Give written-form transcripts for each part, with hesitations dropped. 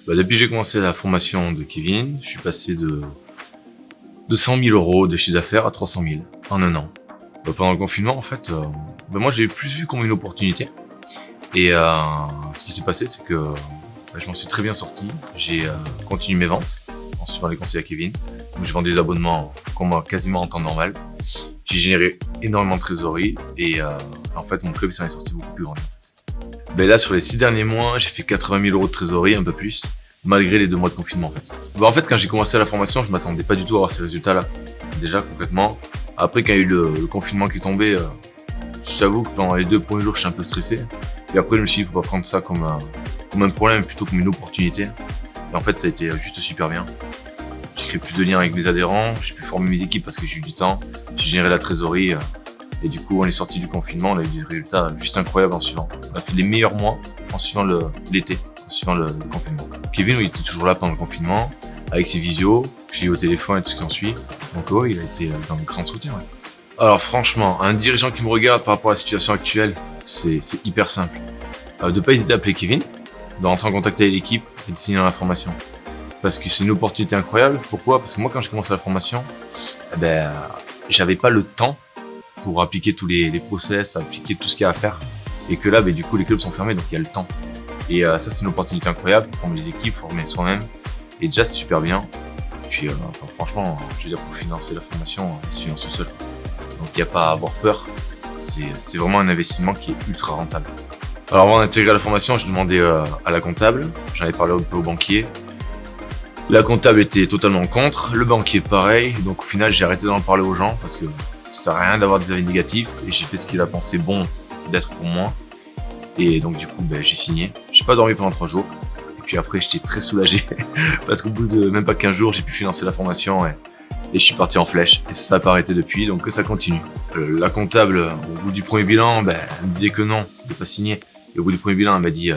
Depuis que j'ai commencé la formation de Kevin, je suis passé de 100 000 euros de chiffre d'affaires à 300 000 en un an. Pendant le confinement, en fait, moi, j'ai plus vu comme une opportunité. Et ce qui s'est passé, c'est que je m'en suis très bien sorti. J'ai continué mes ventes en suivant les conseils à Kevin. Donc, je vendais des abonnements quasiment en temps normal. J'ai généré énormément de trésorerie et en fait, mon club s'en est sorti beaucoup plus grand. Là, sur les 6 derniers mois, j'ai fait 80 000 euros de trésorerie, un peu plus, malgré les 2 mois de confinement, en fait. En fait, quand j'ai commencé la formation, je m'attendais pas du tout à avoir ces résultats-là. Déjà, concrètement. Après, quand il y a eu le confinement qui est tombé, j'avoue que pendant les 2 premiers jours, je suis un peu stressé. Et après, je me suis dit, faut pas prendre ça comme un problème, mais plutôt comme une opportunité. Et en fait, ça a été juste super bien. J'ai créé plus de liens avec mes adhérents, j'ai pu former mes équipes parce que j'ai eu du temps, j'ai généré la trésorerie. Et du coup, on est sorti du confinement, on a eu des résultats juste incroyables en suivant. On a fait les meilleurs mois en suivant l'été, en suivant le confinement. Kevin, il était toujours là pendant le confinement, avec ses visios, j'ai eu au téléphone et tout ce qui s'ensuit. Donc ouais, il a été dans le grand soutien. Ouais. Alors franchement, un dirigeant qui me regarde par rapport à la situation actuelle, c'est hyper simple. De pas hésiter à appeler Kevin, de rentrer en contact avec l'équipe et de signer dans la formation. Parce que c'est une opportunité incroyable. Pourquoi? Parce que moi, quand j'ai commencé la formation, j'avais pas le temps pour appliquer tous les process, appliquer tout ce qu'il y a à faire. Et que là, du coup, les clubs sont fermés, donc il y a le temps. Et ça, c'est une opportunité incroyable pour former les équipes, former soi-même. Et déjà, c'est super bien. Et puis, franchement, je veux dire, pour financer la formation, elle se finance tout seul. Donc, il n'y a pas à avoir peur. C'est vraiment un investissement qui est ultra rentable. Alors, avant d'intégrer la formation, je demandais à la comptable. J'en avais parlé un peu au banquier. La comptable était totalement contre. Le banquier, pareil. Donc, au final, j'ai arrêté d'en parler aux gens parce que ça sert à rien d'avoir des avis négatifs. Et j'ai fait ce qu'il a pensé bon d'être pour moi. Et donc, du coup, j'ai signé. J'ai pas dormi pendant 3 jours. Et puis après, j'étais très soulagé parce qu'au bout de même pas 15 jours, j'ai pu financer la formation et je suis parti en flèche. Et ça n'a pas arrêté depuis, donc ça continue. La comptable, au bout du premier bilan, elle me disait que non, de pas signer. Et au bout du premier bilan, elle m'a dit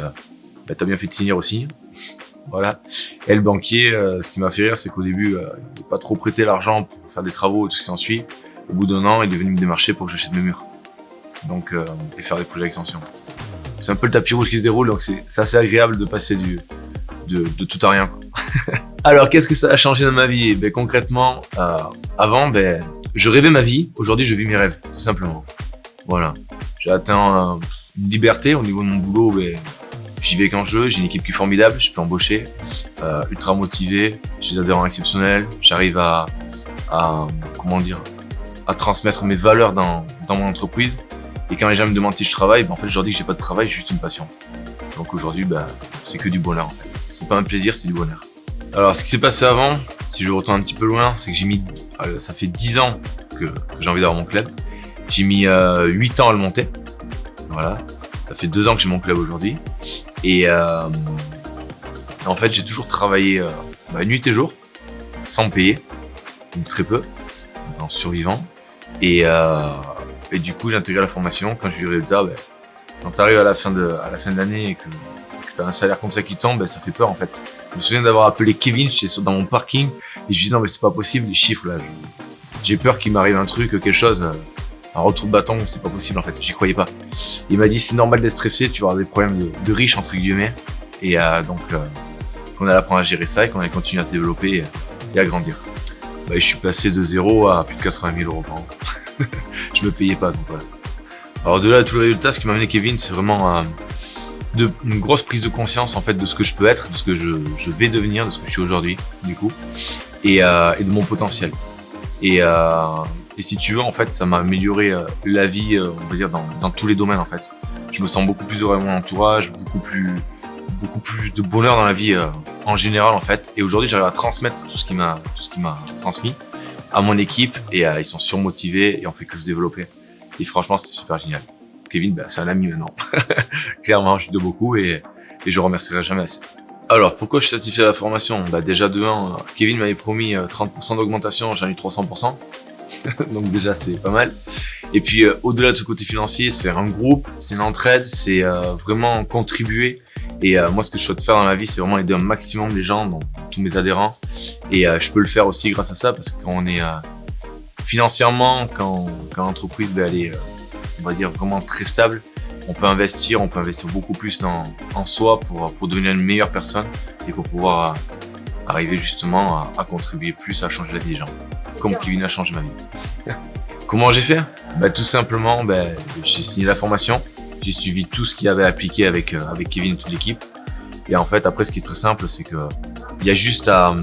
t'as bien fait de signer aussi. Voilà. Et le banquier, ce qui m'a fait rire, c'est qu'au début, il n'a pas trop prêté l'argent pour faire des travaux et tout ce qui s'ensuit. Au bout d'1 an, il est venu me démarcher pour que j'achète mes murs. Donc, et faire des projets d'extension. C'est un peu le tapis rouge qui se déroule, donc c'est assez agréable de passer de tout à rien. Alors, qu'est-ce que ça a changé dans ma vie? Concrètement, avant, je rêvais ma vie. Aujourd'hui, je vis mes rêves, tout simplement. Voilà. J'ai atteint une liberté au niveau de mon boulot. J'y vais quand je veux. J'ai une équipe qui est formidable. Je peux embaucher, ultra motivé. J'ai des adhérents exceptionnels. J'arrive à transmettre mes valeurs dans mon entreprise. Et quand les gens me demandent si je travaille, en fait, je leur dis que j'ai pas de travail, j'ai juste une passion. Donc aujourd'hui, c'est que du bonheur, en fait. C'est pas un plaisir, c'est du bonheur. Alors, ce qui s'est passé avant, si je retourne un petit peu loin, c'est que ça fait 10 ans que j'ai envie d'avoir mon club. J'ai mis 8 ans à le monter. Voilà. Ça fait 2 ans que j'ai mon club aujourd'hui. Et en fait, j'ai toujours travaillé nuit et jour, sans payer, donc très peu, en survivant. Et du coup, j'ai intégré la formation. Quand j'ai eu le résultat, quand tu arrives à la fin de l'année et que tu as un salaire comme ça qui tombe, ça fait peur en fait. Je me souviens d'avoir appelé Kevin, j'étais dans mon parking et je lui dis non mais c'est pas possible, les chiffres là. J'ai peur qu'il m'arrive un truc, quelque chose, un retour de bâton, c'est pas possible en fait. J'y croyais pas. Il m'a dit c'est normal d'être stressé, tu vas avoir des problèmes de riches entre guillemets. Et donc qu'on allait apprendre à gérer ça et qu'on allait continuer à se développer et à grandir. Je suis passé de 0 à plus de 80 000 euros par an. Je me payais pas, donc voilà. Alors au-delà de tous les résultats, ce qui m'a amené Kevin, c'est vraiment une grosse prise de conscience en fait de ce que je peux être, de ce que je vais devenir, de ce que je suis aujourd'hui, du coup, et de mon potentiel. Et si tu veux, en fait, ça m'a amélioré la vie, on va dire dans tous les domaines en fait. Je me sens beaucoup plus heureux avec mon entourage, beaucoup plus de bonheur dans la vie en général en fait. Et aujourd'hui, j'arrive à transmettre tout ce qui m'a transmis à mon équipe et ils sont surmotivés et on fait que se développer. Et franchement, c'est super génial. Kevin, c'est un ami maintenant. Clairement, je lui dois beaucoup et je remercierai jamais assez. Alors, pourquoi je suis satisfait de la formation? Déjà de 1, Kevin m'avait promis 30% d'augmentation, j'en ai eu 300%. Donc déjà, c'est pas mal. Et puis, au-delà de ce côté financier, c'est un groupe, c'est une entraide, c'est vraiment contribuer. Et moi, ce que je souhaite faire dans la vie, c'est vraiment aider un maximum de gens, donc tous mes adhérents. Et je peux le faire aussi grâce à ça, parce que quand on est financièrement, quand l'entreprise elle est, on va dire, vraiment très stable, on peut investir beaucoup plus en soi pour devenir une meilleure personne et pour pouvoir arriver justement à contribuer plus à changer la vie des gens. Comme Kevin a changé ma vie. Comment j'ai fait? Tout simplement, j'ai signé la formation, j'ai suivi tout ce qu'il y avait à appliquer avec Kevin et toute l'équipe. Et en fait, après, ce qui est très simple, c'est que il y a juste à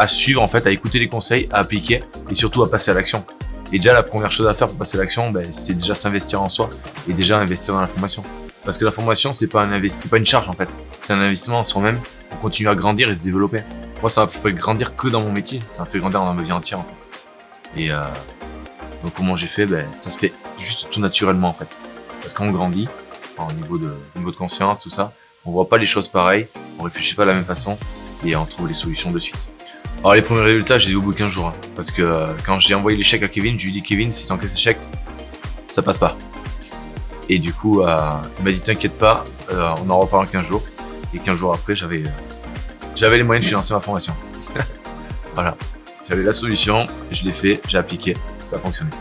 suivre, en fait, à écouter les conseils, à appliquer et surtout à passer à l'action. Et déjà, la première chose à faire pour passer à l'action, c'est déjà s'investir en soi et déjà investir dans la formation. Parce que la formation, c'est pas une charge en fait. C'est un investissement en soi-même pour continuer à grandir et se développer. Moi, ça m'a fait grandir que dans mon métier. Ça m'a fait grandir dans ma vie entière en fait. Et donc, comment j'ai fait? Ça se fait juste tout naturellement en fait. Parce qu'on grandit au niveau de conscience, tout ça. On voit pas les choses pareilles, on réfléchit pas de la même façon et on trouve les solutions de suite. Alors les premiers résultats, j'ai eu au bout de 15 jours. Parce que quand j'ai envoyé l'échec à Kevin, je lui ai dit Kevin, si t'encaisses l'échec, ça passe pas. Et du coup, il m'a dit t'inquiète pas, on en reparle en 15 jours. Et 15 jours après, j'avais les moyens de financer ma formation. Voilà. J'avais la solution, je l'ai fait, j'ai appliqué, ça a fonctionné.